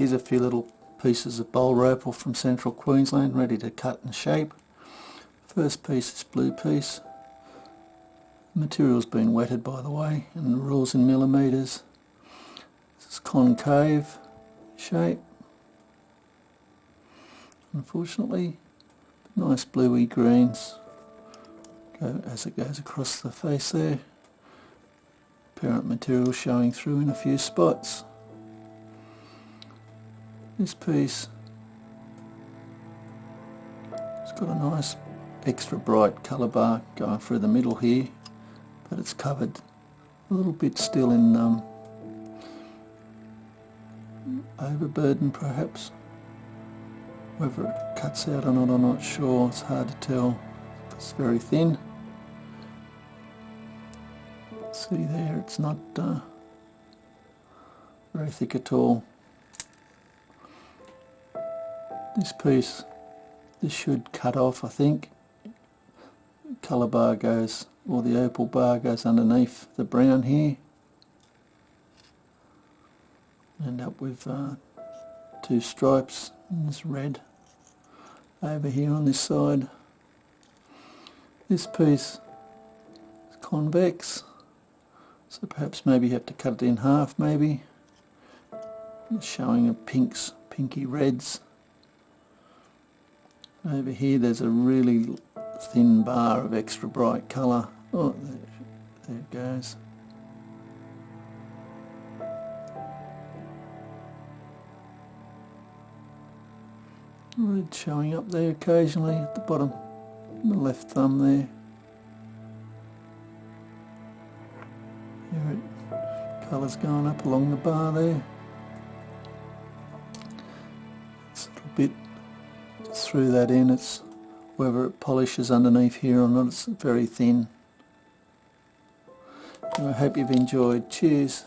Here's a few little pieces of Boulder Opal from central Queensland ready to cut and shape. First piece is blue piece. The material's been wetted, by the way, and the rule's in millimetres. This is concave shape. Unfortunately, nice bluey greens as it goes across the face there. Parent material showing through in a few spots. This piece has got a nice extra bright colour bar going through the middle here, but it's covered a little bit still in overburden perhaps. Whether it cuts out or not, I'm not sure. It's hard to tell. It's very thin. See there, it's not very thick at all. This piece, this should cut off, I think. Colour bar goes, or the opal bar goes underneath the brown here. End up with two stripes and this red over here on this side. This piece is convex, so perhaps maybe you have to cut it in half maybe. It's showing a pinky reds. Over here there's a really thin bar of extra bright colour. Oh, there it goes. Red showing up there occasionally at the bottom, the left thumb there. Here it, colour's going up along the bar there. It's a little bit through that in, it's whether it polishes underneath here or not, it's very thin. I hope you've enjoyed. Cheers.